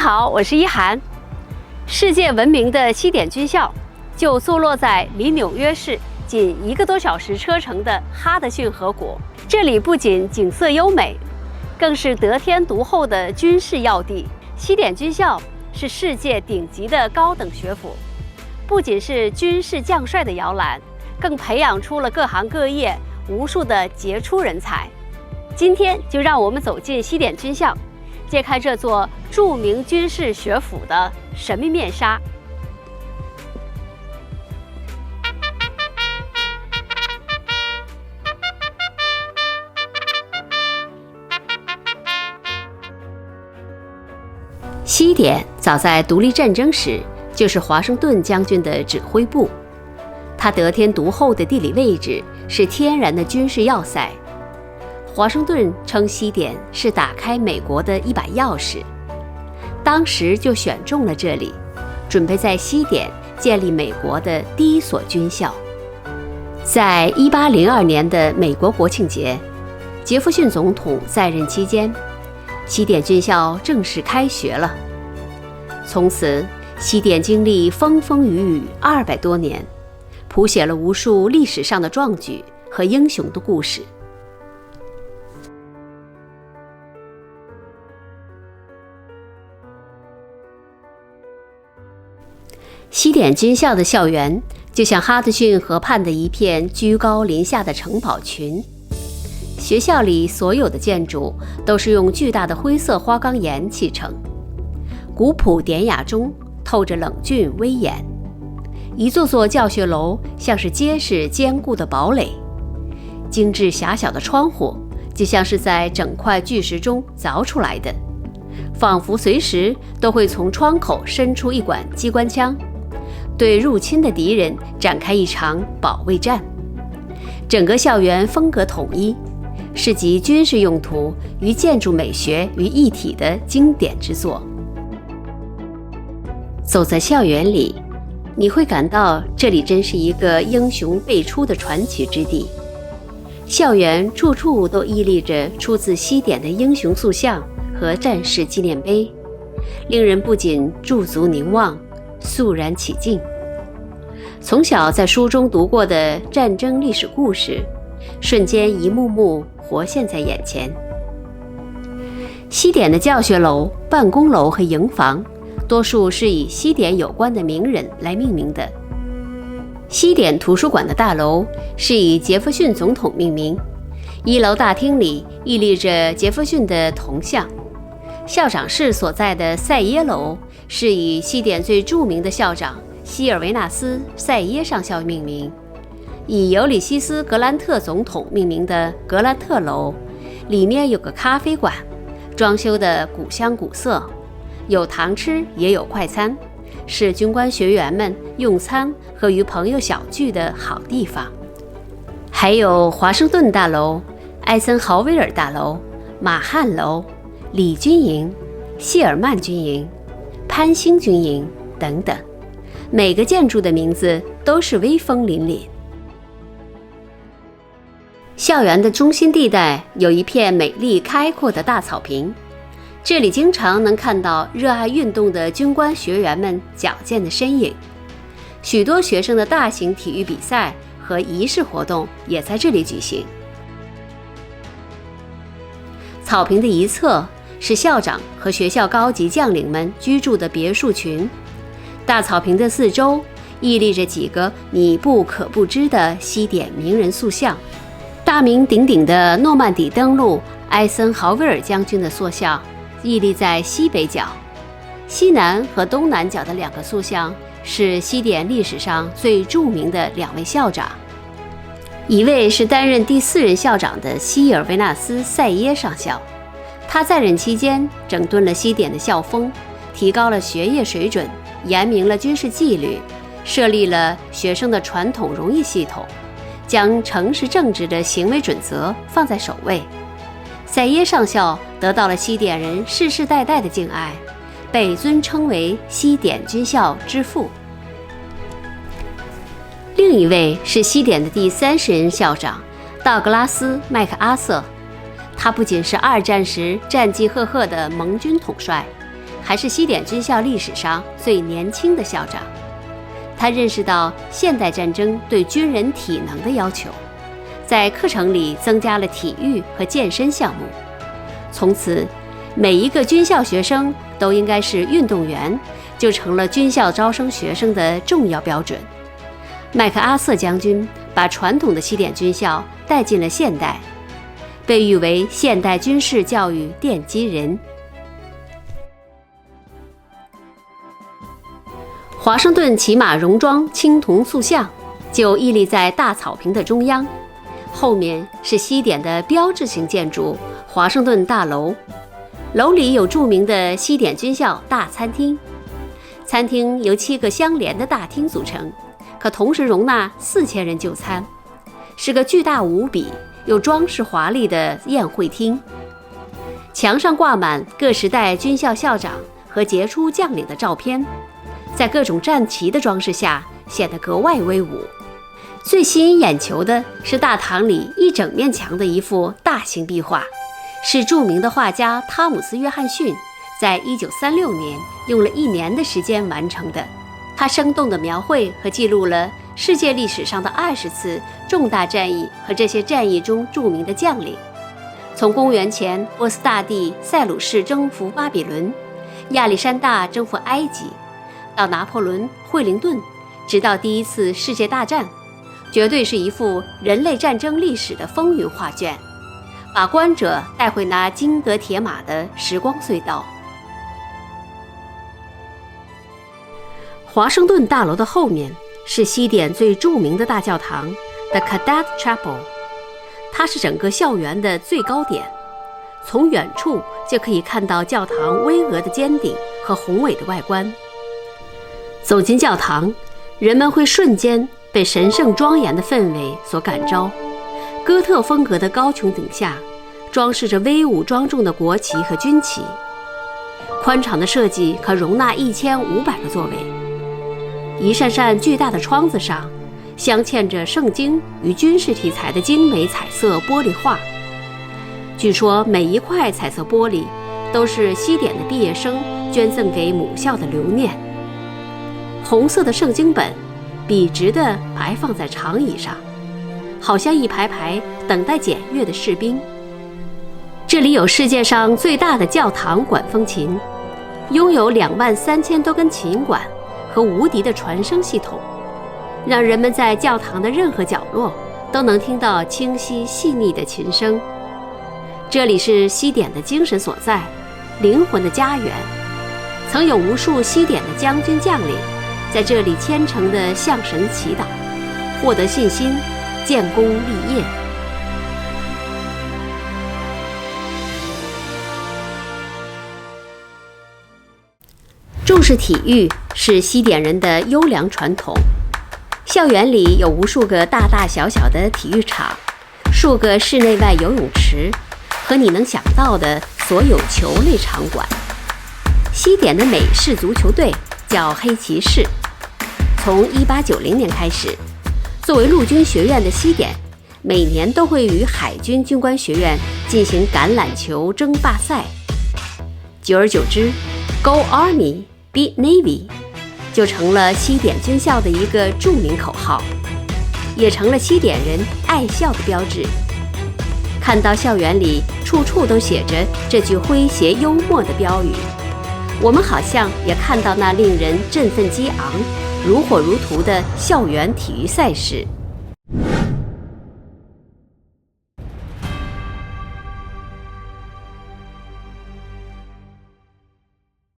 好，我是一涵。世界闻名的西点军校就坐落在离纽约市仅1个多小时车程的哈德逊河谷。这里不仅景色优美，更是得天独厚的军事要地。西点军校是世界顶级的高等学府，不仅是军事将帅的摇篮，更培养出了各行各业无数的杰出人才。今天就让我们走进西点军校，揭开这座著名军事学府的神秘面纱。西点早在独立战争时就是华盛顿将军的指挥部，它得天独厚的地理位置是天然的军事要塞。华盛顿称西点是打开美国的一把钥匙，当时就选中了这里，准备在西点建立美国的第一所军校。在1802年的美国国庆节，杰弗逊总统在任期间，西点军校正式开学了。从此，西点经历风风雨雨200多年，谱写了无数历史上的壮举和英雄的故事。西点军校的校园就像哈德逊河畔的一片居高临下的城堡群，学校里所有的建筑都是用巨大的灰色花岗岩砌成，古朴典雅中透着冷峻威严。一座座教学楼像是结实坚固的堡垒，精致狭小的窗户就像是在整块巨石中凿出来的，仿佛随时都会从窗口伸出一管机关枪，对入侵的敌人展开一场保卫战。整个校园风格统一，是集军事用途与建筑美学于一体的经典之作。走在校园里，你会感到这里真是一个英雄辈出的传奇之地。校园处处都屹立着出自西点的英雄塑像和战士纪念碑，令人不仅驻足凝望，肃然起敬。从小在书中读过的战争历史故事，瞬间一幕幕活现在眼前。西点的教学楼、办公楼和营房，多数是以西点有关的名人来命名的。西点图书馆的大楼是以杰弗逊总统命名，1楼大厅里屹立着杰弗逊的铜像。校长室所在的塞耶楼是以西点最著名的校长希尔维纳斯·塞耶上校命名，以尤里西斯·格兰特总统命名的格兰特楼，里面有个咖啡馆，装修的古香古色，有堂吃也有快餐，是军官学员们用餐和与朋友小聚的好地方。还有华盛顿大楼、艾森豪威尔大楼、马汉楼、李军营、谢尔曼军营、潘兴军营等等，每个建筑的名字都是威风凛凛。校园的中心地带有一片美丽开阔的大草坪，这里经常能看到热爱运动的军官学员们矫健的身影。许多学生的大型体育比赛和仪式活动也在这里举行。草坪的一侧是校长和学校高级将领们居住的别墅群，大草坪的四周屹立着几个你不可不知的西点名人塑像。大名鼎鼎的诺曼底登陆艾森豪威尔将军的塑像屹立在西北角，西南和东南角的2个塑像是西点历史上最著名的2位校长，一位是担任第4任校长的希尔维纳斯·塞耶上校，他在任期间整顿了西点的校风，提高了学业水准，严明了军事纪律，设立了学生的传统荣誉系统，将诚实正直的行为准则放在首位。塞耶上校得到了西点人世世代代的敬爱，被尊称为西点军校之父。另一位是西点的第30任校长道格拉斯·麦克阿瑟，他不仅是2战时战绩赫赫的盟军统帅，还是西点军校历史上最年轻的校长。他认识到现代战争对军人体能的要求，在课程里增加了体育和健身项目。从此，每一个军校学生都应该是运动员，就成了军校招生学生的重要标准。麦克阿瑟将军把传统的西点军校带进了现代，被誉为现代军事教育奠基人。华盛顿骑马戎装青铜塑像就屹立在大草坪的中央，后面是西点的标志性建筑华盛顿大楼，楼里有著名的西点军校大餐厅。餐厅由7个相连的大厅组成，可同时容纳4000人就餐，是个巨大无比又装饰华丽的宴会厅。墙上挂满各时代军校校长和杰出将领的照片，在各种战旗的装饰下显得格外威武。最吸引眼球的是大堂里一整面墙的一幅大型壁画，是著名的画家汤姆斯·约翰逊在1936年用了1年的时间完成的。他生动地描绘和记录了世界历史上的20次重大战役和这些战役中著名的将领，从公元前波斯大帝塞鲁士征服巴比伦，亚历山大征服埃及，到拿破仑、惠灵顿，直到第1次世界大战，绝对是一幅人类战争历史的风云画卷，把观者带回那金戈铁马的时光隧道。华盛顿大楼的后面是西点最著名的大教堂 The Cadet Chapel， 它是整个校园的最高点，从远处就可以看到教堂巍峨的尖顶和宏伟的外观。走进教堂，人们会瞬间被神圣庄严的氛围所感召。哥特风格的高穹顶下装饰着威武庄重的国旗和军旗，宽敞的设计可容纳1500个座位。一扇扇巨大的窗子上镶嵌着圣经与军事题材的精美彩色玻璃画，据说每一块彩色玻璃都是西点的毕业生捐赠给母校的留念。红色的圣经本笔直地排放在长椅上，好像一排排等待检阅的士兵。这里有世界上最大的教堂管风琴，拥有23000多根琴管和无敌的传声系统，让人们在教堂的任何角落都能听到清晰细腻的琴声。这里是西点的精神所在，灵魂的家园。曾有无数西点的将军将领在这里虔诚地向神祈祷，获得信心，建功立业。重视体育是西点人的优良传统。校园里有无数个大大小小的体育场，数个室内外游泳池和你能想到的所有球类场馆。西点的美式足球队叫黑骑士。从1890年开始，作为陆军学院的西点，每年都会与海军军官学院进行橄榄球争霸赛。久而久之 ，Go Army Beat Navy 就成了西点军校的一个著名口号，也成了西点人爱校的标志。看到校园里处处都写着这句诙谐幽默的标语，我们好像也看到那令人振奋激昂、如火如荼的校园体育赛事。